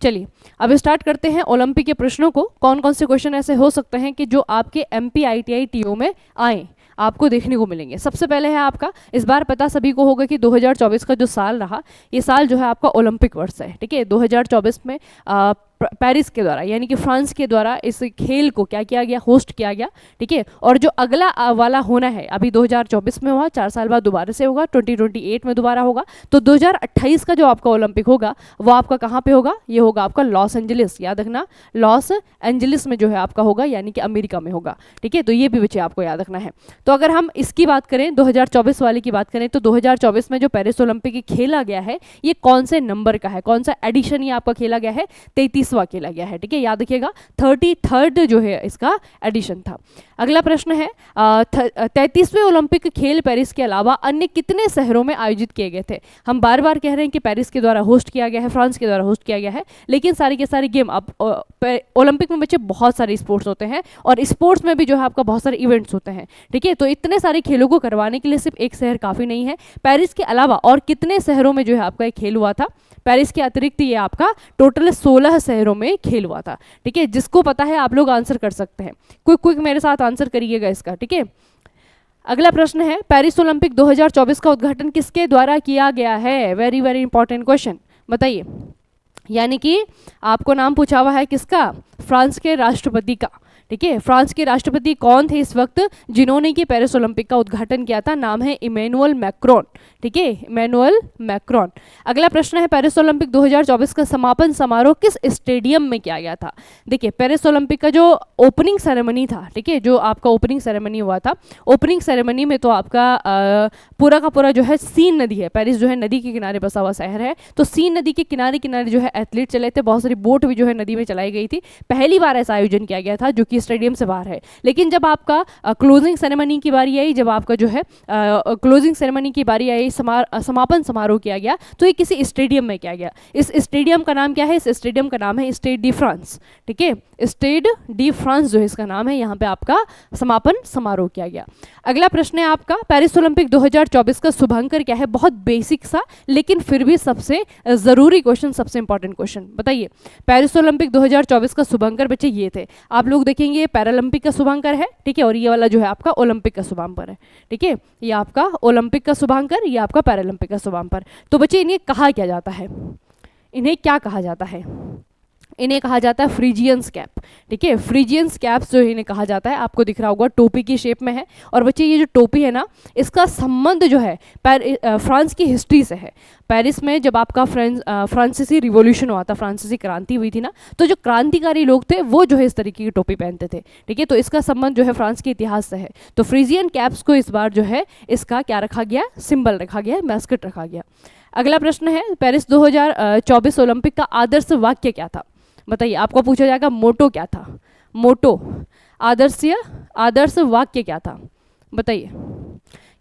चलिए अब स्टार्ट करते हैं ओलंपिक के प्रश्नों को। कौन कौन से क्वेश्चन ऐसे हो सकते हैं कि जो आपके एमपी आईटीआई टीओ में आए, आपको देखने को मिलेंगे। सबसे पहले है आपका, इस बार पता सभी को होगा कि 2024 का जो साल रहा, ये साल जो है आपका ओलंपिक वर्ष है। ठीक है, 2024 में पेरिस के द्वारा यानी कि फ्रांस के द्वारा इस खेल को क्या किया गया, होस्ट किया गया। ठीक है, और जो अगला वाला होना है, अभी 2024 में हुआ, 4 साल बाद दोबारा से होगा, 2028 में दोबारा होगा। तो 2028 का जो आपका ओलंपिक होगा वो आपका कहाँ पे होगा, ये होगा आपका लॉस एंजलिस। याद रखना, लॉस एंजलिस में जो है आपका होगा, यानी कि अमेरिका में होगा। ठीक है, तो ये भी बच्चे आपको याद रखना है। तो अगर हम इसकी बात करें, 2024 वाले की बात करें, तो 2024 में जो पेरिस ओलंपिक खेला गया है, ये कौन से नंबर का है, कौन सा एडिशन ये आपका खेला गया है, 33वां खेला गया है। ठीक है, याद रखिएगा 33rd जो है इसका एडिशन था। अगला प्रश्न है, 33वें ओलंपिक खेल पेरिस के अलावा अन्य कितने शहरों में आयोजित किए गए थे। हम बार बार कह रहे हैं कि पेरिस के द्वारा होस्ट किया गया है, फ्रांस के द्वारा होस्ट किया गया है, लेकिन सारी के सारी गेम, अब ओलंपिक में बच्चे बहुत सारे स्पोर्ट्स होते हैं और स्पोर्ट्स में भी जो है आपका बहुत सारे इवेंट्स होते हैं। ठीक है, तो इतने सारे खेलों को करवाने के लिए सिर्फ एक शहर काफ़ी नहीं है। पेरिस के अलावा और कितने शहरों में जो है आपका एक खेल हुआ था, पेरिस के अतिरिक्त ये आपका टोटल 16 शहरों में खेल हुआ था। ठीक है, जिसको पता है आप लोग आंसर कर सकते हैं, क्विक मेरे साथ आंसर करिएगा इसका। ठीक है, अगला प्रश्न है, पेरिस ओलंपिक 2024 का उद्घाटन किसके द्वारा किया गया है। वेरी वेरी इंपॉर्टेंट क्वेश्चन, बताइए। यानी कि आपको नाम पूछा हुआ है किसका, फ्रांस के राष्ट्रपति का। ठीक है, फ्रांस के राष्ट्रपति कौन थे इस वक्त जिन्होंने कि पेरिस ओलंपिक का उद्घाटन किया था, नाम है इमैनुअल मैक्रोन। ठीक है, इमैनुअल मैक्रोन। अगला प्रश्न है, पेरिस ओलंपिक 2024 का समापन समारोह किस स्टेडियम में किया गया था। देखिए, पेरिस ओलंपिक का जो ओपनिंग सेरेमनी था, ठीक है, जो आपका ओपनिंग सेरेमनी हुआ था, ओपनिंग सेरेमनी में तो आपका पूरा का पूरा जो है सीन नदी है, पेरिस जो है नदी के किनारे बसा हुआ शहर है, तो सीन नदी के किनारे किनारे जो है एथलीट चले थे, बहुत सारी बोट भी जो है नदी में चलाई गई थी। पहली बार ऐसा आयोजन किया गया था जो कि स्टेडियम से बाहर है। लेकिन जब आपका क्लोजिंग सेरेमनी की बारी आई, जब आपका जो है क्लोजिंग सेरेमनी की बारी आई, समापन समारोह किया गया, तो ये किसी स्टेडियम में किया गया। इस स्टेडियम का नाम क्या है, इस स्टेडियम का नाम है स्टेड डी फ्रांस। ठीक है, स्टेड डी फ्रांस जो है इसका नाम है, यहाँ पे आपका समापन समारोह किया गया। अगला प्रश्न है आपका, पेरिस ओलंपिक 2024 का शुभांकर क्या है। बहुत बेसिक सा लेकिन फिर भी सबसे जरूरी क्वेश्चन, सबसे इंपॉर्टेंट क्वेश्चन, बताइए। पेरिस ओलंपिक 2024 का शुभांकर बच्चे ये थे, आप लोग देखेंगे पैरालंपिक का शुभांकर है। ठीक है, और ये वाला जो है आपका ओलंपिक का शुभांकर है। ठीक है, ये आपका ओलंपिक का शुभांकर, ये आपका पैरालंपिक का शुभांकर। तो बच्चे इन्हें कहा क्या जाता है, इन्हें क्या कहा जाता है, इन्हें कहा जाता है फ्रीजियंस कैप। ठीक है, फ्रीजियंस कैप्स जो इन्हें कहा जाता है, आपको दिख रहा होगा टोपी की शेप में है। और बच्चे ये जो टोपी है ना, इसका संबंध जो है फ्रांस की हिस्ट्री से है। पेरिस में जब आपका फ्रांसीसी रिवॉल्यूशन हुआ था, फ्रांसीसी क्रांति हुई थी ना, तो जो क्रांतिकारी लोग थे वो जो है इस तरीके की टोपी पहनते थे। ठीक है, तो इसका संबंध जो है फ्रांस के इतिहास से है। तो फ्रीजियन कैप्स को इस बार जो है इसका क्या रखा गया, सिंबल रखा गया, मैस्कट रखा गया। अगला प्रश्न है, पेरिस 2024 ओलंपिक का आदर्श वाक्य क्या था, बताइए। आपको पूछा जाएगा मोटो क्या था, मोटो, आदर्श वाक्य क्या था, बताइए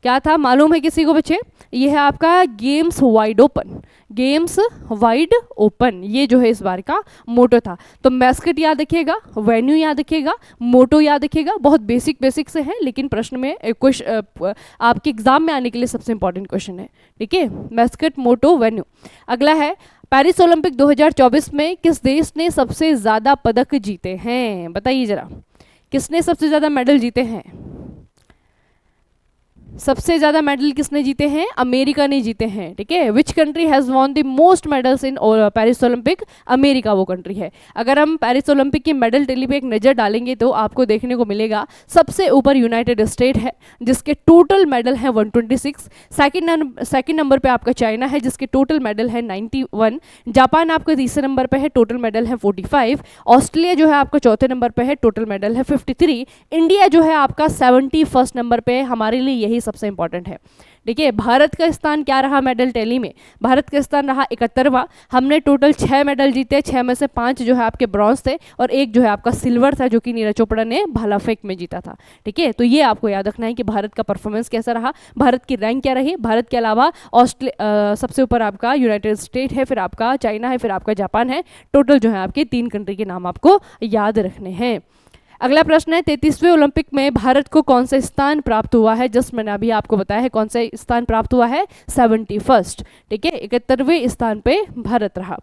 क्या था, मालूम है किसी को बच्चे। ये है आपका games wide open, games wide open, ये जो है इस बार का मोटो था। तो मैस्कट याद रखिएगा, वेन्यू याद रखिएगा, मोटो याद रखिएगा, बहुत बेसिक से है, लेकिन प्रश्न में आपके एग्जाम में आने के लिए सबसे इंपॉर्टेंट क्वेश्चन है। ठीक है, मैस्कट, मोटो, वेन्यू। अगला है, पेरिस ओलंपिक 2024 में किस देश ने सबसे ज्यादा पदक जीते हैं, बताइए जरा, किसने सबसे ज्यादा मेडल जीते हैं। सबसे ज्यादा मेडल किसने जीते हैं, अमेरिका ने जीते हैं। ठीक है, which country has won the most medals in Paris Olympic, America वो कंट्री है। अगर हम पेरिस ओलंपिक की मेडल टैली पे एक नज़र डालेंगे तो आपको देखने को मिलेगा सबसे ऊपर यूनाइटेड स्टेट है जिसके टोटल मेडल है 126। सेकंड नंबर पे आपका चाइना है जिसके टोटल मेडल है 91। जापान आपका तीसरे नंबर पे है, टोटल मेडल है 45। ऑस्ट्रेलिया जो है आपका चौथे नंबर पे है, टोटल मेडल है 53। इंडिया जो है आपका 71 नंबर पे है, हमारे लिए यही सबसे इंपॉर्टेंट है। देखिए, भारत का स्थान क्या रहा मेडल टैली में, भारत का स्थान रहा 71वां। हमने टोटल 6 मेडल जीते, 6 में से 5 जो है आपके ब्रॉन्ज थे और एक जो है आपका सिल्वर था जो कि नीरज चोपड़ा ने भाला फेंक में जीता था। ठीक है, तो ये आपको याद रखना है कि भारत का परफॉर्मेंस कैसा रहा, भारत की रैंक क्या रही। भारत के अलावा सबसे ऊपर आपका यूनाइटेड स्टेट है, फिर आपका चाइना है, फिर आपका जापान है। टोटल जो है आपके 3 कंट्री के नाम आपको याद रखने हैं। अगला प्रश्न है 33वें ओलंपिक में भारत को कौन सा स्थान प्राप्त हुआ है? जस्ट मैंने अभी आपको बताया है कौन सा स्थान प्राप्त हुआ है, 71st। ठीक है, 71वें स्थान पे भारत रहा।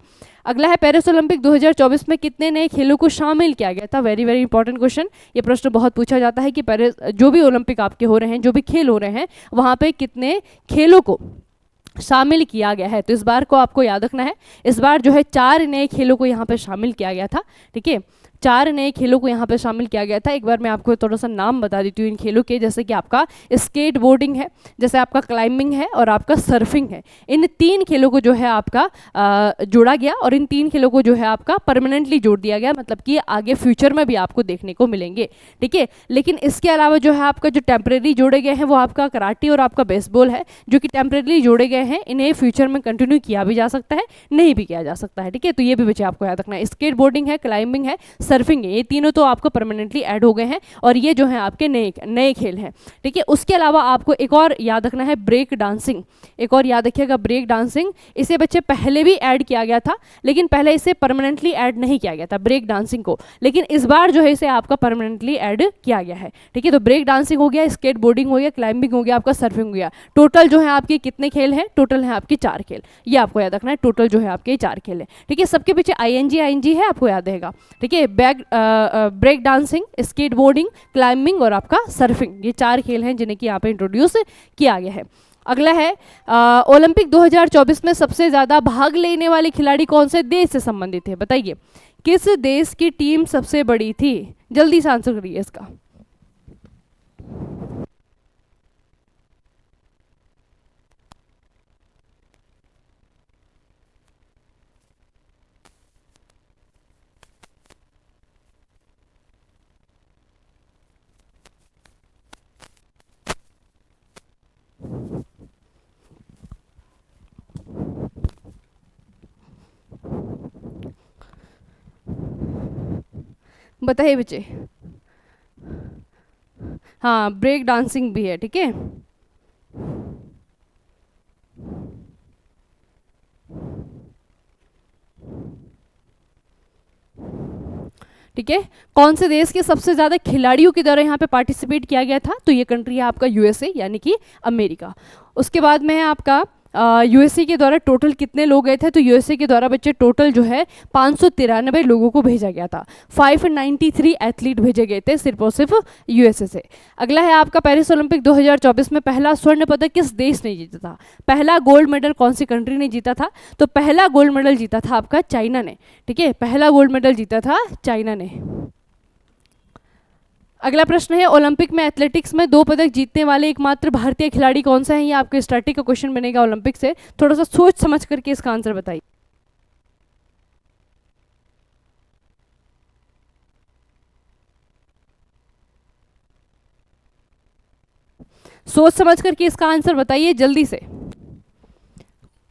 अगला है पेरिस ओलंपिक 2024 में कितने नए खेलों को शामिल किया गया था? Very very important question. ये प्रश्न बहुत पूछा जाता है कि पेरिस जो भी ओलंपिक आपके हो रहे हैं, जो भी खेल हो रहे हैं, वहाँ पे कितने खेलों को शामिल किया गया है? तो इस बार को आपको याद रखना है, इस बार जो है 4 नए खेलों को यहाँ पे शामिल किया गया था। ठीक है, 4 नए खेलों को यहाँ पे शामिल किया गया था। एक बार मैं आपको थोड़ा सा नाम बता देती हूँ इन खेलों के, जैसे कि आपका स्केट बोर्डिंग है, जैसे आपका क्लाइंबिंग है और आपका सर्फिंग है। इन 3 खेलों को जो है आपका जोड़ा गया और इन 3 खेलों को जो है आपका परमानेंटली जोड़ दिया गया, मतलब कि आगे फ्यूचर में भी आपको देखने को मिलेंगे। ठीक है, लेकिन इसके अलावा जो है आपका जो टेम्परेरी जोड़े गए हैं वो आपका कराटे और आपका बेसबॉल है, जो कि टेम्परेरी जोड़े गए हैं। इन्हें फ्यूचर में कंटिन्यू किया भी जा सकता है, नहीं भी किया जा सकता है। ठीक है, तो ये भी बच्चे आपको याद रखना है। स्केट बोर्डिंग है, क्लाइंबिंग है, सर्फिंग है, ये तीनों तो आपको परमानेंटली ऐड हो गए हैं और ये जो है आपके नए खेल हैं। ठीक है, उसके अलावा आपको एक और याद रखना है, ब्रेक डांसिंग। एक और याद रखिएगा, ब्रेक डांसिंग। इसे बच्चे पहले भी ऐड किया गया था, लेकिन पहले इसे परमानेंटली ऐड नहीं किया गया था ब्रेक डांसिंग को, लेकिन इस बार जो है इसे आपका परमानेंटली ऐड किया गया है। ठीक है, तो ब्रेक डांसिंग हो गया, स्केट बोर्डिंग हो गया, क्लाइंबिंग हो गया, आपका सर्फिंग हो गया। टोटल जो है आपके कितने खेल हैं? टोटल है आपके 4 खेल। ये आपको याद रखना है, टोटल जो है आपके 4 खेल है। ठीक है, सबके पीछे आईएनजी है, आपको याद रहेगा। ठीक है, break dancing, skateboarding, climbing और आपका सर्फिंग, ये 4 खेल हैं जिन्हें कि यहाँ पे इंट्रोड्यूस किया गया है। अगला है ओलंपिक 2024 में सबसे ज़्यादा भाग लेने वाले खिलाड़ी कौन से देश से संबंधित है? बताइए, किस देश की टीम सबसे बड़ी थी? जल्दी से आंसर करिए इसका। बताइए बच्चे। हाँ, ब्रेक डांसिंग भी है। ठीक है, ठीक है, कौन से देश के सबसे ज़्यादा खिलाड़ियों के द्वारा यहाँ पे पार्टिसिपेट किया गया था? तो ये कंट्री है आपका यूएसए, यानी कि अमेरिका। उसके बाद में है आपका यूएसए के द्वारा टोटल कितने लोग गए थे? तो यूएसए के द्वारा बच्चे टोटल जो है 593 लोगों को भेजा गया था। 593 एथलीट भेजे गए थे सिर्फ और सिर्फ यूएसए से। अगला है आपका पेरिस ओलंपिक 2024 में पहला स्वर्ण पदक किस देश ने जीता था? पहला गोल्ड मेडल कौन सी कंट्री ने जीता था? तो पहला गोल्ड मेडल जीता था आपका चाइना ने। ठीक है, पहला गोल्ड मेडल जीता था चाइना ने। अगला प्रश्न है, ओलंपिक में एथलेटिक्स में 2 पदक जीतने वाले एकमात्र भारतीय खिलाड़ी कौन सा है? ये आपके स्टैटिक का क्वेश्चन बनेगा ओलंपिक से, थोड़ा सा सोच समझ करके इसका आंसर बताइए। सोच समझ करके इसका आंसर बताइए जल्दी से।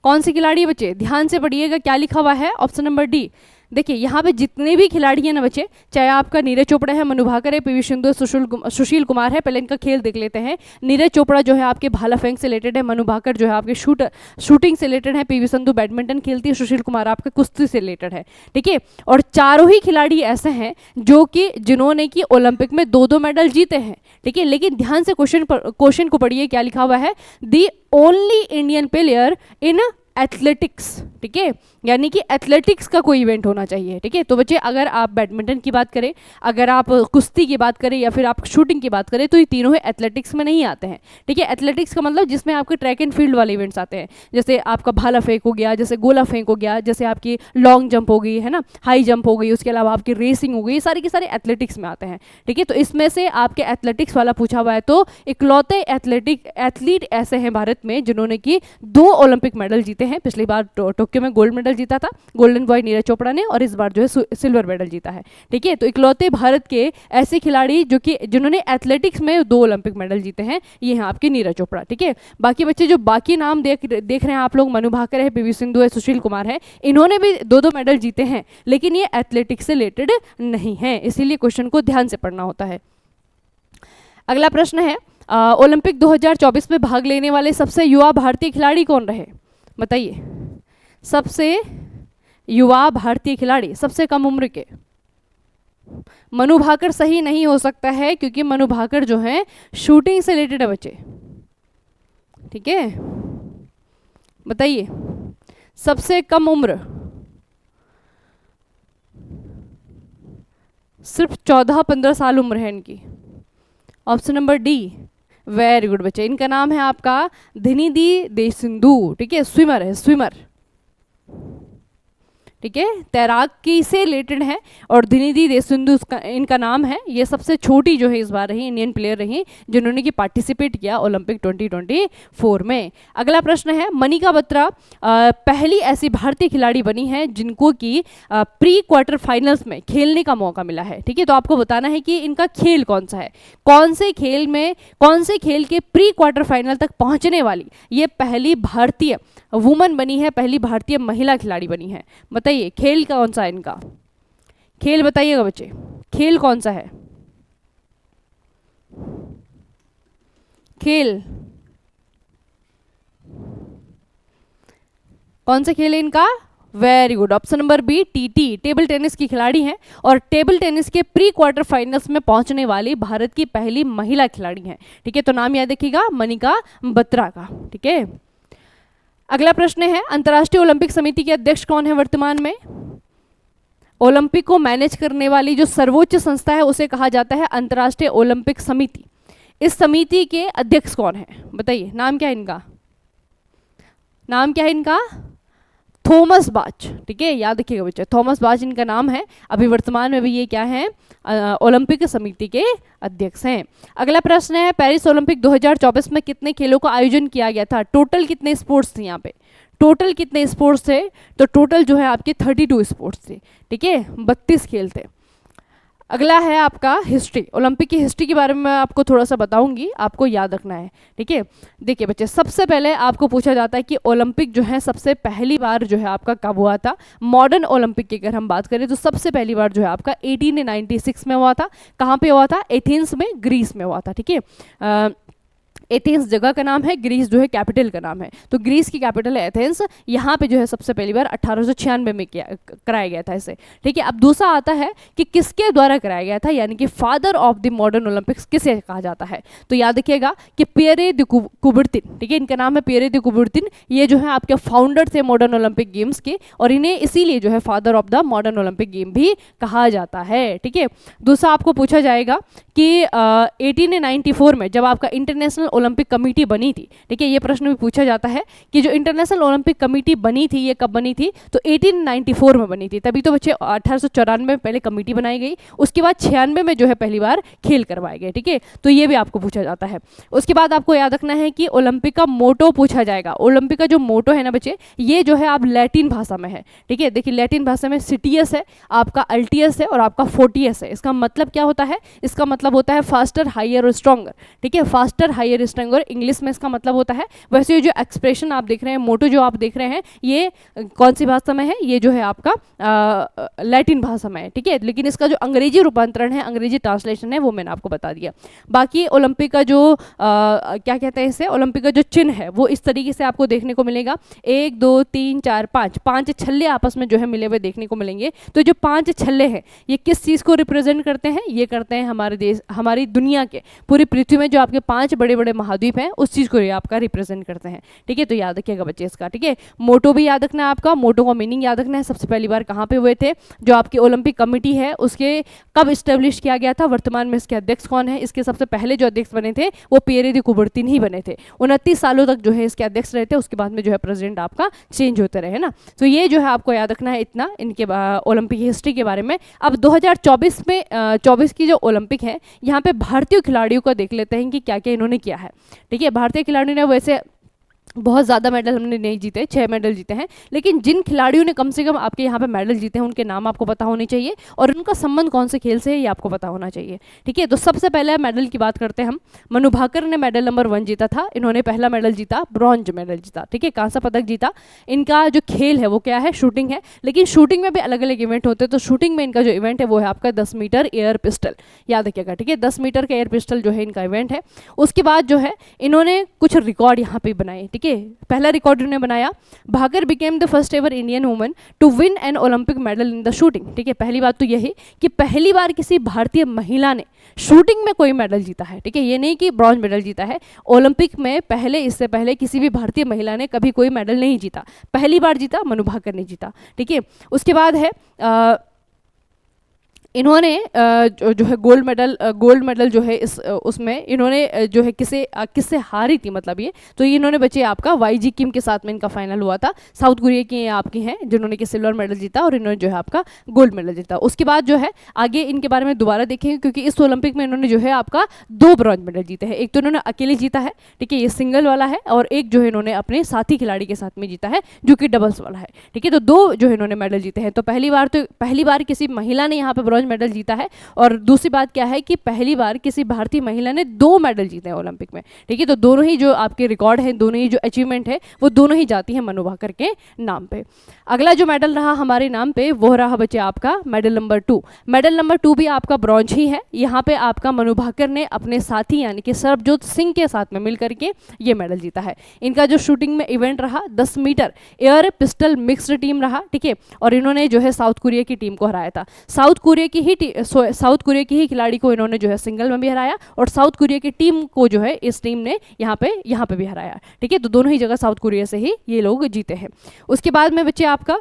कौन सी खिलाड़ी है बच्चे? ध्यान से पढ़िएगा क्या लिखा हुआ है। Option number D. देखिए, यहाँ पे जितने भी खिलाड़ी हैं ना बच्चे, चाहे आपका नीरज चोपड़ा है, मनु भाकर है, पीवी सिंधु, सुशील कुमार है। पहले इनका खेल देख लेते हैं। नीरज चोपड़ा जो है आपके भाला फेंक से रिलेटेड है, मनु भाकर जो है आपके शूटिंग से रिलेटेड है, पीवी सिंधु बैडमिंटन खेलती है, सुशील कुमार आपका कुश्ती से रिलेटेड है। ठीक है, और चारों ही खिलाड़ी ऐसे हैं जो कि जिन्होंने कि ओलंपिक में 2-2 मेडल जीते हैं। ठीक है, लेकिन ध्यान से क्वेश्चन को पढ़िए क्या लिखा हुआ है। The only Indian player in athletics. ठीक है, यानी कि एथलेटिक्स का कोई इवेंट होना चाहिए। ठीक है, तो बच्चे अगर आप बैडमिंटन की बात करें, अगर आप कुश्ती की बात करें या फिर आप शूटिंग की बात करें, तो ये तीनों ही एथलेटिक्स में नहीं आते हैं। ठीक है, एथलेटिक्स का मतलब जिसमें आपके ट्रैक एंड फील्ड वाले इवेंट्स आते हैं, जैसे आपका भाला फेंक हो गया, जैसे गोला फेंक हो गया, जैसे आपकी लॉन्ग जंप हो गई है ना, हाई जंप हो गई, उसके अलावा आपकी रेसिंग हो गई, सारे के सारे एथलेटिक्स में आते हैं। ठीक है, तो इसमें से आपके एथलेटिक्स वाला पूछा हुआ है, तो इकलौते एथलीट ऐसे हैं भारत में जिन्होंने कि 2 ओलंपिक मेडल जीते हैं। पिछली बार टोक्यो में गोल्ड मेडल जीता था, गोल्डन बॉय नीरज चोपड़ा ने, और इस बार जो है सिल्वर मेडल जीता है। ठीक है, तो इकलौते भारत के ऐसे खिलाड़ी जो कि जिन्होंने एथलेटिक्स में 2 ओलंपिक मेडल जीते हैं, ये हैं आपके नीरज चोपड़ा। ठीक है, बाकी बच्चे जो बाकी नाम देख रहे हैं आप लोग, मनु भाकर है, पीवी सिंधु है, सुशील कुमार है, इन्होंने भी 2-2 मेडल जीते हैं, लेकिन ये एथलेटिक्स से रिलेटेड नहीं है, इसीलिए क्वेश्चन को ध्यान से पढ़ना होता है। अगला प्रश्न है, ओलंपिक 2024 में भाग लेने वाले सबसे युवा भारतीय खिलाड़ी कौन रहे? बताइए, सबसे युवा भारतीय खिलाड़ी, सबसे कम उम्र के। मनु भाकर सही नहीं हो सकता है क्योंकि मनु भाकर जो है शूटिंग से रिलेटेड है बच्चे, ठीक है। बताइए सबसे कम उम्र सिर्फ 14-15 साल उम्र है इनकी। Option number D, very good बच्चे। इनका नाम है आपका धिनिधि देशसिंधु, ठीक है, स्विमर है, स्विमर, ठीक है, तैराकी से रिलेटेड है और धिनिधि देशसिंधु इनका नाम है। ये सबसे छोटी जो है इस बार रही इंडियन प्लेयर रही जिन्होंने कि पार्टिसिपेट किया ओलंपिक 2024 में। अगला प्रश्न है, मनिका बत्रा पहली ऐसी भारतीय खिलाड़ी बनी है जिनको कि प्री क्वार्टर फाइनल्स में खेलने का मौका मिला है, ठीक है। तो आपको बताना है कि इनका खेल कौन सा है, कौन से खेल के प्री क्वार्टर फाइनल तक पहुंचने वाली ये पहली भारतीय वुमन बनी है, पहली भारतीय महिला खिलाड़ी बनी है। बताइए खेल कौन सा है इनका, खेल बताइएगा बच्चे, खेल कौन सा है, खेल कौन सा खेल है इनका? Very good, option number B, TT, table tennis की खिलाड़ी हैं और टेबल टेनिस के प्री क्वार्टर फाइनल्स में पहुंचने वाली भारत की पहली महिला खिलाड़ी हैं, ठीक है। तो नाम याद रखिएगा मनिका बत्रा का, ठीक है। अगला प्रश्न है, अंतर्राष्ट्रीय ओलंपिक समिति के अध्यक्ष कौन है वर्तमान में? ओलंपिक को मैनेज करने वाली जो सर्वोच्च संस्था है उसे कहा जाता है अंतर्राष्ट्रीय ओलंपिक समिति। इस समिति के अध्यक्ष कौन है? बताइए नाम क्या है इनका, नाम क्या है इनका? थॉमस बाच, ठीक है, याद रखिएगा बच्चे, थॉमस बाच इनका नाम है। अभी वर्तमान में भी ये क्या है, ओलंपिक समिति के अध्यक्ष हैं। अगला प्रश्न है, पेरिस ओलंपिक 2024 में कितने खेलों का आयोजन किया गया था? टोटल कितने स्पोर्ट्स थे यहाँ पे, टोटल कितने स्पोर्ट्स थे? तो टोटल जो है आपके 32 स्पोर्ट्स थे, ठीक है, 32 खेल थे। अगला है आपका हिस्ट्री, ओलंपिक की हिस्ट्री के बारे में मैं आपको थोड़ा सा बताऊंगी, आपको याद रखना है, ठीक है। देखिए बच्चे, सबसे पहले आपको पूछा जाता है कि ओलंपिक जो है सबसे पहली बार जो है आपका कब हुआ था? मॉडर्न ओलंपिक की अगर हम बात करें तो सबसे पहली बार जो है आपका 1896 में हुआ था। कहाँ पे हुआ था? एथेंस में, ग्रीस में हुआ था, ठीक है। एथेंस जगह का नाम है, ग्रीस जो है कैपिटल का नाम है, तो ग्रीस की कैपिटल है एथेंस। यहाँ पे जो है सबसे पहली बार 1896 में कराया गया था इसे, ठीक है। अब दूसरा आता है कि किसके द्वारा कराया गया था, यानी कि father of the modern Olympics किसे कहा जाता है? तो याद रखिएगा कि पियरे द कुबर्तिन, ठीक है, इनका नाम है पियरे द कुबर्तिन। ये जो है आपके फाउंडर थे मॉडर्न ओलंपिक गेम्स के और इन्हें इसीलिए जो है father of the modern Olympic game भी कहा जाता है, ठीक है। दूसरा आपको पूछा जाएगा कि 1894 में जब आपका इंटरनेशनल ओलंपिक कमेटी बनी थी, ठीक है, ये प्रश्न भी पूछा जाता है कि जो इंटरनेशनल ओलंपिक कमेटी बनी थी ये कब बनी थी? तो 1894 में बनी थी। तभी तो बच्चे 1894 में पहले कमेटी बनाई गई, उसके बाद 96 में जो है पहली बार खेल करवाए गए, ठीक है। तो ये भी आपको पूछा जाता है। उसके बाद आपको याद रखना है कि ओलंपिक का मोटो पूछा जाएगा। ओलंपिक का जो मोटो है ना बच्चे, ये जो है आप लैटिन भाषा में है, ठीक है। देखिए लैटिन भाषा में सिटियस है, आपका अल्टियस है और आपका फोर्टियस है। इसका मतलब क्या होता है? इसका मतलब होता है फास्टर, हायर और स्ट्रॉन्गर, ठीक है, फास्टर, हायर, स्ट्रॉन्गर इंग्लिश में इसका मतलब होता है। वैसे ये जो एक्सप्रेशन आप देख रहे हैं, मोटो जो आप देख रहे हैं, ये कौन सी भाषा में है? ये जो है आपका लैटिन भाषा में है, ठीक है। लेकिन इसका जो अंग्रेजी रूपांतरण है, अंग्रेजी ट्रांसलेशन है, वो मैंने आपको बता दिया। बाकी ओलंपिक का जो क्या कहते हैं इसे, ओलंपिक का जो चिन्ह है वो इस तरीके से आपको देखने को मिलेगा। 1 2 3 4 5 छल्ले आपस में जो है मिले हुए देखने को मिलेंगे। तो जो 5 छल्ले हैं ये किस चीज़ को रिप्रेजेंट करते हैं? ये करते हैं हमारे देश, हमारी दुनिया के, पूरी पृथ्वी में जो आपके 5 बड़े बड़े महाद्वीप हैं उस चीज़ को ये आपका रिप्रेजेंट करते हैं, ठीक है। तो याद रखिएगा बच्चे इसका, ठीक है। मोटो भी याद रखना है आपका, मोटो का मीनिंग याद रखना है। सबसे पहली बार कहाँ पे हुए थे? जो आपकी ओलंपिक कमेटी है उसके कब इस्टेब्लिश किया गया था? वर्तमान में इसके अध्यक्ष कौन है? इसके सबसे पहले जो अध्यक्ष बने थे वो पियरे द कुबर्तिन ही बने थे। 29 सालों तक जो है इसके अध्यक्ष रहे थे, उसके बाद में जो है प्रेसिडेंट आपका चेंज होते रहे ना। तो ये जो है आपको याद रखना है इतना इनके ओलंपिक हिस्ट्री के बारे में। अब 2024 में 24 की जो ओलंपिक है यहाँ पे भारतीय खिलाड़ियों को देख लेते हैं कि क्या क्या इन्होंने किया है, ठीक है। भारतीय खिलाड़ियों ने वैसे बहुत ज़्यादा मेडल हमने नहीं जीते, 6 मेडल जीते हैं, लेकिन जिन खिलाड़ियों ने कम से कम आपके यहाँ पे मेडल जीते हैं उनके नाम आपको पता होने चाहिए और उनका संबंध कौन से खेल से है ये आपको पता होना चाहिए, ठीक है। तो सबसे पहले मेडल की बात करते हैं हम। मनु भाकर ने मेडल नंबर 1 जीता था, इन्होंने पहला मेडल जीता, ब्रॉन्ज मेडल जीता, ठीक है, कांस्य पदक जीता। इनका जो खेल है वो क्या है? शूटिंग है, लेकिन शूटिंग में भी अलग अलग इवेंट होते हैं। तो शूटिंग में इनका जो इवेंट है वो है आपका 10 मीटर एयर पिस्टल, याद रखिएगा, ठीक है, 10 मीटर का एयर पिस्टल जो है इनका इवेंट है। उसके बाद जो है इन्होंने कुछ रिकॉर्ड यहाँ पे बनाए, ठीक है। ठीक है, पहला रिकॉर्ड उन्होंने बनाया। Bhaker became the first ever Indian woman to win an Olympic medal in the shooting. ठीक है, पहली बात तो यही कि पहली बार किसी भारतीय महिला ने शूटिंग में कोई मेडल जीता है। ठीक है, ये नहीं कि ब्रॉन्ज मेडल जीता है, ओलंपिक में पहले, इससे पहले किसी भी भारतीय महिला ने कभी कोई मेडल नहीं जीता, पहली बार जीता, मनु भाकर ने जीता। ठीक है, उसके बाद है इन्होंने जो है गोल्ड मेडल जो है इस उसमें इन्होंने जो है किससे हारी थी, मतलब ये तो ये इन्होंने बचे आपका YG किम के साथ में इनका फाइनल हुआ था। साउथ कोरिया की आपकी हैं जिन्होंने कि सिल्वर मेडल जीता और इन्होंने जो है आपका गोल्ड मेडल जीता। उसके बाद जो है आगे इनके बारे में दोबारा देखेंगे, क्योंकि इस ओलंपिक में इन्होंने जो है आपका 2 ब्रॉन्ज मेडल जीते हैं। एक तो इन्होंने अकेले जीता है, ठीक है, ये सिंगल वाला है, और एक जो है इन्होंने अपने साथी खिलाड़ी के साथ में जीता है जो कि डबल्स वाला है। ठीक है, तो 2 जो है इन्होंने मेडल जीते हैं। तो पहली बार किसी महिला ने यहाँ पे ब्रॉन्ज मेडल जीता है, और दूसरी बात क्या है कि पहली बार किसी भारतीय महिला ने 2 मेडल जीते हैं ओलंपिक में। ठीक है, तो दोनों ही जो आपके रिकॉर्ड हैं, दोनों ही जो अचीवमेंट है, वो दोनों ही जाती है मनु भाकर के नाम पे। अगला जो मेडल रहा हमारे नाम पे वो रहा बच्चे आपका मेडल नंबर 2। मेडल नंबर 2 भी आपका ब्रॉन्ज ही है। यहाँ पे आपका मनु भाकर ने अपने साथी यानी कि सरबजोत सिंह के साथ में मिलकर के ये मेडल जीता है। इनका जो शूटिंग में इवेंट रहा 10 metre air pistol mixed team रहा। ठीक है, और इन्होंने जो है साउथ कोरिया की टीम को हराया था। साउथ कोरिया की ही खिलाड़ी को इन्होंने जो है सिंगल में भी हराया, और साउथ कोरिया की टीम को जो है इस टीम ने यहाँ पे भी हराया। ठीक है, तो दोनों ही जगह साउथ कोरिया से ही ये लोग जीते हैं। उसके बाद में बच्चे आपका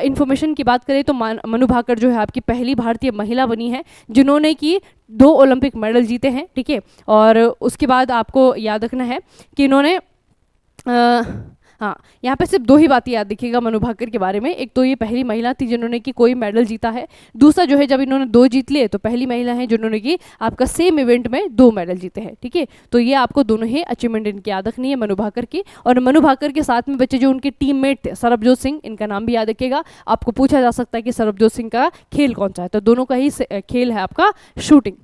इंफॉर्मेशन की बात करें तो मनु भाकर जो है आपकी पहली भारतीय महिला बनी है जिन्होंने कि 2 ओलंपिक मेडल जीते हैं। ठीक है, और उसके बाद आपको याद रखना है कि इन्होंने हाँ, यहाँ पे सिर्फ 2 ही बातें याद रखिएगा मनु भाकर के बारे में। एक तो ये पहली महिला थी जिन्होंने कि कोई मेडल जीता है, दूसरा जो है जब इन्होंने 2 जीत लिए तो पहली महिला है जिन्होंने कि आपका सेम इवेंट में 2 मेडल जीते हैं। ठीक है, तो ये आपको दोनों ही अचीवमेंट इनकी याद रखनी है मनु भाकर की। और मनु भाकर के साथ में बच्चे जो उनके टीममेट थे सरबजोत सिंह, इनका नाम भी याद रखिएगा। आपको पूछा जा सकता है कि सरबजोत सिंह का खेल कौन सा है, तो दोनों का ही खेल है आपका शूटिंग।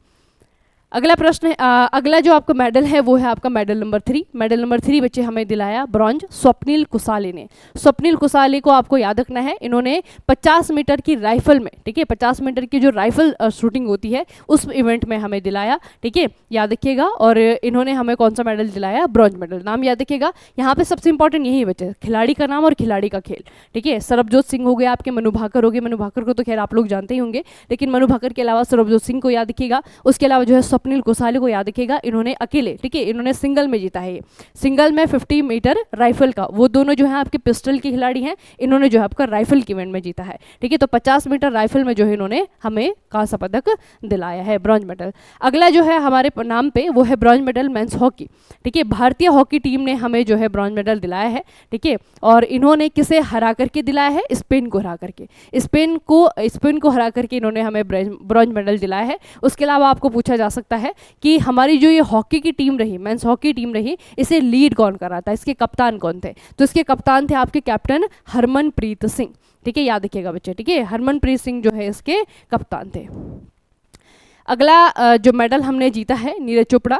अगला प्रश्न है, अगला जो आपका मेडल है वो है आपका मेडल नंबर 3। मेडल नंबर 3 बच्चे हमें दिलाया ब्रॉन्ज स्वप्निल कुसाले ने। स्वप्निल कुसाले को आपको याद रखना है, इन्होंने 50 मीटर की राइफल में, ठीक है, 50 मीटर की जो राइफल शूटिंग होती है उस इवेंट में हमें दिलाया। ठीक है, याद रखिएगा। और इन्होंने हमें कौन सा मेडल दिलाया, ब्रॉन्ज मेडल। नाम याद रखिएगा, यहाँ पे सबसे इंपॉर्टेंट यही बच्चे, खिलाड़ी का नाम और खिलाड़ी का खेल। ठीक है, सरबजोत सिंह हो गए आपके, मनु भाकर हो गए। मनु भाकर को तो खैर आप लोग जानते ही होंगे, लेकिन मनु भाकर के अलावा सरबजोत सिंह को याद रखिएगा। उसके अलावा जो है स्वप्निल कुसाले को याद रखिएगा, इन्होंने अकेले, ठीक है, इन्होंने सिंगल में जीता है, सिंगल में 50 मीटर राइफल का। वो दोनों जो है आपके पिस्टल के खिलाड़ी हैं, इन्होंने जो है आपका राइफल के इवेंट में जीता है। ठीक है, तो 50 मीटर राइफल में जो है इन्होंने हमें कांस्य पदक दिलाया है, ब्रॉन्ज मेडल। अगला जो है हमारे नाम पे वो है ब्रॉन्ज मेडल मेंस हॉकी। ठीक है, भारतीय हॉकी टीम ने हमें जो है ब्रॉन्ज मेडल दिलाया है। ठीक है, और इन्होंने किसे हरा करके दिलाया है, स्पेन को हरा करके। स्पेन को हरा करके इन्होंने हमें ब्रॉन्ज मेडल दिलाया है। उसके अलावा आपको पूछा जा सकता है कि हमारी जो ये हॉकी की टीम रही, मेंस हॉकी टीम रही, इसे लीड कौन कर रहा था, इसके कप्तान कौन थे, तो इसके कप्तान थे आपके कैप्टन हरमनप्रीत सिंह। ठीक है, याद रखिएगा बच्चे। ठीक है, हरमनप्रीत सिंह जो है इसके कप्तान थे। अगला जो मेडल हमने जीता है नीरज चोपड़ा,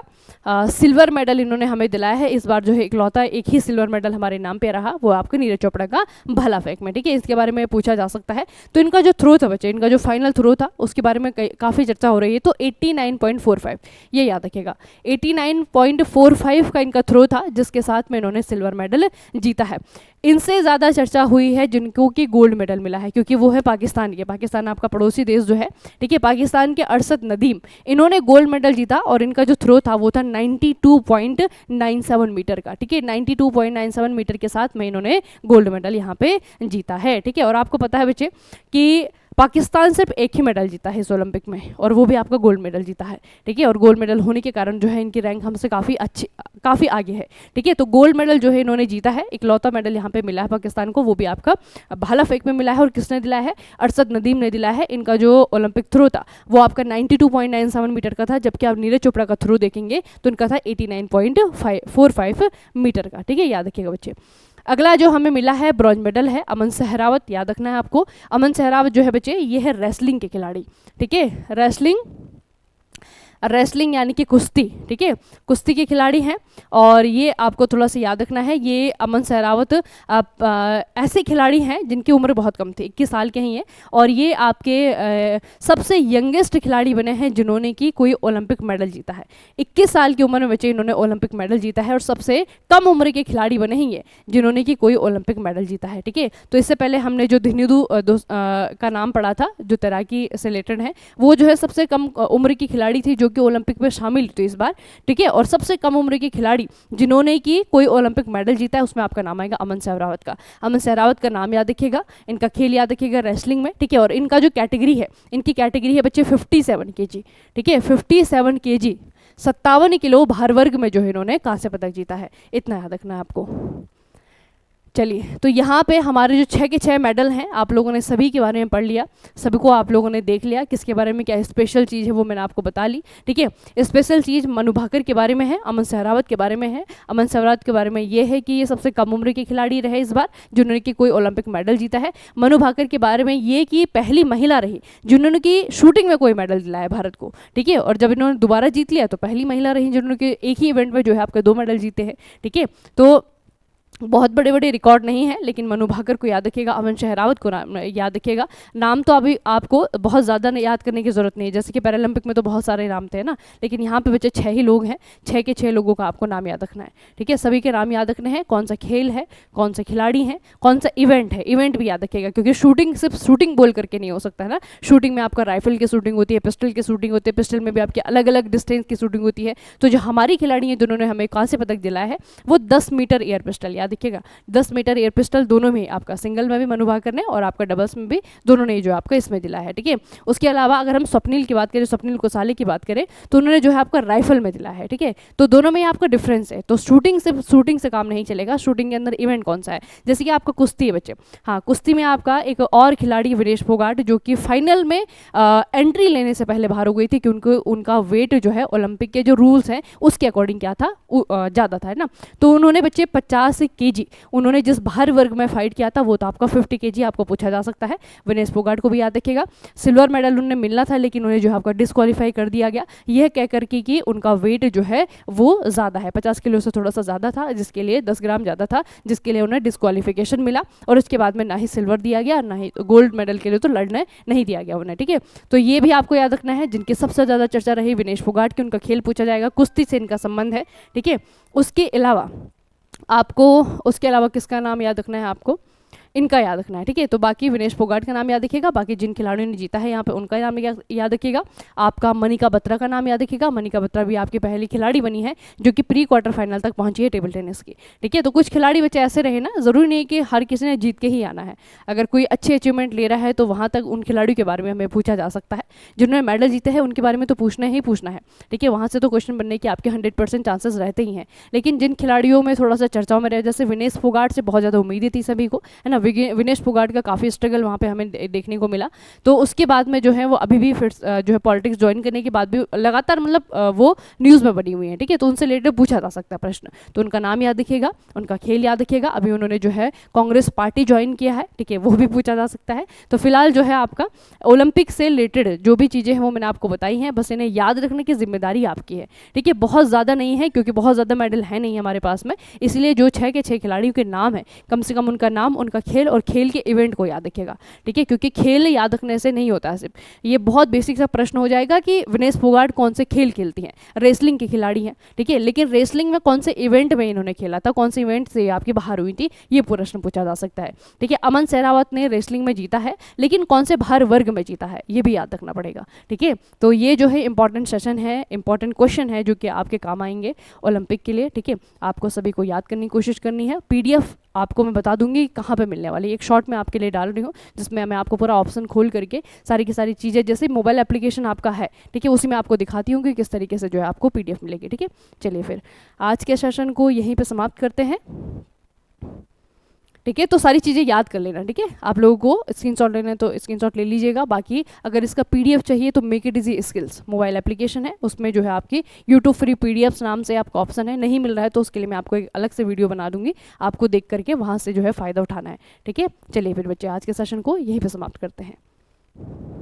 सिल्वर मेडल इन्होंने हमें दिलाया है। इस बार जो है इकलौता एक ही सिल्वर मेडल हमारे नाम पे रहा, वो आपके नीरज चोपड़ा का भाला फेंक में। ठीक है, इसके बारे में पूछा जा सकता है। तो इनका जो थ्रो था बच्चे, इनका जो फाइनल थ्रो था उसके बारे में काफ़ी चर्चा हो रही है। तो 89.45 ये याद रखिएगा, 89.45 का इनका थ्रो था, जिसके साथ में इन्होंने सिल्वर मेडल जीता है। इनसे ज़्यादा चर्चा हुई है जिनको कि गोल्ड मेडल मिला है, क्योंकि वो है पाकिस्तान के, पाकिस्तान आपका पड़ोसी देश जो है। ठीक है, पाकिस्तान के अरशद नदीम, इन्होंने गोल्ड मेडल जीता और इनका जो थ्रो था वो था 92.97 मीटर का। ठीक है, 92.97 मीटर के साथ में इन्होंने गोल्ड मेडल यहाँ पे जीता है। ठीक है, और आपको पता है बच्चे कि पाकिस्तान सिर्फ एक ही मेडल जीता है इस ओलंपिक में, और वो भी आपका गोल्ड मेडल जीता है। ठीक है, और गोल्ड मेडल होने के कारण जो है इनकी रैंक हमसे काफ़ी आगे है। ठीक है, तो गोल्ड मेडल जो है इन्होंने जीता है। इकलौता मेडल यहाँ पे मिला है पाकिस्तान को, वो भी आपका भाला फेंक में मिला है। और किसने दिलाया है, अरशद नदीम ने दिलाया है। इनका जो ओलंपिक थ्रो था वो आपका 92.97 मीटर का था, जबकि आप नीरज चोपड़ा का थ्रो देखेंगे तो इनका था 89.45 मीटर का। ठीक है, याद रखिएगा बच्चे। अगला जो हमें मिला है ब्रॉन्ज मेडल है अमन सहरावत, याद रखना है आपको। अमन सहरावत जो है बच्चे ये है रेसलिंग के खिलाड़ी। ठीक है, रेसलिंग यानी कि कुश्ती, ठीक है, कुश्ती के खिलाड़ी हैं। और ये आपको थोड़ा सा याद रखना है, ये अमन सहरावत ऐसे खिलाड़ी हैं जिनकी उम्र बहुत कम थी, 21 साल के ही हैं, और ये आपके सबसे यंगेस्ट खिलाड़ी बने हैं जिन्होंने कि कोई ओलंपिक मेडल जीता है। 21 साल की उम्र में बच्चे इन्होंने ओलंपिक मेडल जीता है, और सबसे कम उम्र के खिलाड़ी बने हैं ये जिन्होंने कि कोई ओलंपिक मेडल जीता है, ठीक है। तो इससे पहले हमने जो धिन्युदू का नाम पढ़ा था जो तैराकी से रिलेटेड है, वो जो है सबसे कम उम्र की खिलाड़ी थी जो कि ओलंपिक में शामिल थी इस बार, ठीक है। और सबसे कम उम्र के खिलाड़ी जिन्होंने कि कोई ओलंपिक मेडल जीता है उसमें आपका नाम आएगा अमन सहरावत का। अमन सहरावत का नाम याद रखिएगा, इनका खेल याद रखिएगा रेसलिंग में, ठीक है। और इनका जो कैटेगरी है, इनकी कैटेगरी है बच्चे 57 kg, ठीक है, 57 kg, 57 किलो भार वर्ग में जो है इन्होंने कांस्य पदक जीता है, इतना याद रखना है आपको। चलिए, तो यहाँ पे हमारे जो 6 के 6 मेडल हैं, आप लोगों ने सभी के बारे में पढ़ लिया, सभी को आप लोगों ने देख लिया, किसके बारे में क्या स्पेशल चीज़ है वो मैंने आपको बता ली, ठीक है। स्पेशल चीज़ मनु भाकर के बारे में है, अमन सहरावत के बारे में है। अमन सहरावत के बारे में ये है कि ये सबसे कम उम्र के खिलाड़ी रहे इस बार जिन्होंने कि कोई ओलंपिक मेडल जीता है। मनु भाकर के बारे में ये कि पहली महिला रही जिन्होंने कि शूटिंग में कोई मेडल दिलाया भारत को, ठीक है। और जब इन्होंने दोबारा जीत लिया तो पहली महिला रही जिन्होंने कि एक ही इवेंट में जो है आपके 2 मेडल जीते हैं, ठीक है। तो बहुत बड़े बड़े रिकॉर्ड नहीं है, लेकिन मनु भाकर को याद रखिएगा, अमन सहरावत को याद रखिएगा। नाम तो अभी आपको बहुत ज़्यादा याद करने की ज़रूरत नहीं है, जैसे कि पैरालंपिक में तो बहुत सारे नाम थे ना, लेकिन यहाँ पे बच्चे 6 ही लोग हैं, 6 के 6 लोगों का आपको नाम याद रखना है, ठीक है। सभी के नाम याद रखने हैं, कौन सा खेल है, कौन से खिलाड़ी हैं, कौन सा इवेंट है, इवेंट भी याद रखिएगा, क्योंकि शूटिंग सिर्फ शूटिंग बोल करके नहीं हो सकता है ना। शूटिंग में आपका राइफल की शूटिंग होती है, पिस्टल की शूटिंग होती है, पिस्टल में भी आपकी अलग अलग डिस्टेंस की शूटिंग होती है। तो जो हमारी खिलाड़ी हैं जिन्होंने हमें कांस्य पदक दिलाया है वो 10 मीटर एयर पिस्टल, याद रखिएगा 10 मीटर एयर पिस्टल, दोनों में आपका सिंगल में भी मनु भाकर ने और आपका डबल्स में भी दोनों ने जो आपका इसमें दिला है, ठीक है। उसके अलावा अगर हम स्वप्निल की बात करें, स्वप्निल कोसाले की बात करें, तो उन्होंने जो है आपका राइफल में दिला है, ठीक है। तो दोनों में आपका डिफरेंस है। तो शूटिंग से काम नहीं चलेगा, शूटिंग के अंदर इवेंट कौन सा है, जैसे कि आपका कुश्ती है बच्चे, हाँ कुश्ती में आपका एक और खिलाड़ी विनेश फोगाट जो कि फाइनल में एंट्री लेने से पहले बाहर हो गई थी क्योंकि उनका वेट जो है ओलंपिक के जो रूल्स हैं उसके अकॉर्डिंग क्या था, ज़्यादा था, है ना। तो उन्होंने बच्चे 50 kg उन्होंने जिस भार वर्ग में फाइट किया था वो तो आपका 50 kg आपको पूछा जा सकता है। विनेश फोगाट को भी याद रखिएगा, सिल्वर मेडल उन्हें मिलना था लेकिन उन्हें जो है आपका डिस्क्वालीफाई कर दिया गया, यह कह करके कि उनका वेट जो है वो ज़्यादा है, 50 किलो से थोड़ा सा ज़्यादा था, जिसके लिए 10 ग्राम ज़्यादा था, जिसके लिए उन्हें डिस्क्वालिफिकेशन मिला। और उसके बाद में ना ही सिल्वर दिया गया ना ही गोल्ड मेडल के लिए तो लड़ने नहीं दिया गया उन्हें, ठीक है। तो ये भी आपको याद रखना है। जिनकी सबसे ज़्यादा चर्चा रही विनेश फोगाट की, उनका खेल पूछा जाएगा, कुश्ती से इनका संबंध है, ठीक है। उसके अलावा किसका नाम याद रखना है आपको, इनका याद रखना है, ठीक है। तो बाकी विनेश फोगाट का नाम याद रखिएगा, बाकी जिन खिलाड़ियों ने जीता है यहाँ पे उनका नाम याद रखिएगा। आपका मनिका बत्रा का नाम याद रखिएगा, मनिका बत्रा भी आपकी पहली खिलाड़ी बनी है जो कि प्री क्वार्टर फाइनल तक पहुंची है टेबल टेनिस की, ठीक है। तो कुछ खिलाड़ी बच्चे ऐसे रहे ना, ज़रूरी नहीं कि हर किसी ने जीत के ही आना है, अगर कोई अच्छे अचीवमेंट ले रहा है तो वहाँ तक उन खिलाड़ियों के बारे में हमें पूछा जा सकता है। जिन्होंने मेडल जीते हैं उनके बारे में तो पूछना ही पूछना है, ठीक है। वहाँ से तो क्वेश्चन बनने के आपके 100% चांसेस रहते ही हैं। लेकिन जिन खिलाड़ियों में थोड़ा सा चर्चाओं में रहे, जैसे विनेश फोगाट से बहुत ज़्यादा उम्मीदें थी सभी को, है ना, विनेश फोगाट का काफ़ी स्ट्रगल वहाँ पे हमें देखने को मिला। तो उसके बाद में जो है वो अभी भी फिर जो है पॉलिटिक्स ज्वाइन करने के बाद भी लगातार मतलब वो न्यूज़ में बनी हुई है, ठीक है। तो उनसे रिलेटेड पूछा जा सकता है प्रश्न, तो उनका नाम याद रखिएगा, उनका खेल याद रखिएगा। अभी उन्होंने जो है कांग्रेस पार्टी ज्वाइन किया है, ठीक है, वो भी पूछा जा सकता है। तो फिलहाल जो है आपका ओलंपिक से रिलेटेड जो भी चीज़ें हैं वो मैंने आपको बताई हैं, बस इन्हें याद रखने की जिम्मेदारी आपकी है, ठीक है। बहुत ज़्यादा नहीं है क्योंकि बहुत ज़्यादा मेडल है नहीं हमारे पास में, इसलिए जो 6 के 6 खिलाड़ियों के नाम है कम से कम उनका नाम, उनका खेल और खेल के इवेंट को याद रखिएगा, ठीक है। क्योंकि खेल याद रखने से नहीं होता है, सिर्फ ये बहुत बेसिक सा प्रश्न हो जाएगा कि विनेश फोगाट कौन से खेल खेलती हैं, रेसलिंग की खिलाड़ी हैं, ठीक है। लेकिन रेसलिंग में कौन से इवेंट में इन्होंने खेला था, कौन से इवेंट से आपकी बाहर हुई थी, ये प्रश्न पूछा जा सकता है, ठीक है। अमन सहरावत ने रेसलिंग में जीता है लेकिन कौन से भार वर्ग में जीता है ये भी याद रखना पड़ेगा, ठीक है। तो ये जो है इंपॉर्टेंट सेशन है, इंपॉर्टेंट क्वेश्चन है जो कि आपके काम आएंगे ओलंपिक के लिए, ठीक है। आपको सभी को याद करने की कोशिश करनी है। PDF आपको मैं बता दूंगी कहाँ पे मिलने वाली, एक शॉर्ट में आपके लिए डाल रही हूँ जिसमें मैं आपको पूरा ऑप्शन खोल करके सारी की सारी चीज़ें, जैसे मोबाइल एप्लीकेशन आपका है, ठीक है, उसी में आपको दिखाती हूँ कि किस तरीके से जो है आपको PDF मिलेगी, ठीक है। चलिए फिर आज के सेशन को यहीं पे समाप्त करते हैं, ठीक है। तो सारी चीज़ें याद कर लेना, ठीक है। आप लोगों को स्क्रीनशॉट लेना है तो स्क्रीनशॉट ले लीजिएगा। बाकी अगर इसका PDF चाहिए तो make it easy skills mobile application है, उसमें जो है आपकी YouTube फ्री PDFs नाम से आपका ऑप्शन है, नहीं मिल रहा है तो उसके लिए मैं आपको एक अलग से वीडियो बना दूंगी, आपको देख करके वहाँ से जो है फ़ायदा उठाना है, ठीक है। चलिए फिर बच्चे आज के सेशन को यहीं पर समाप्त करते हैं।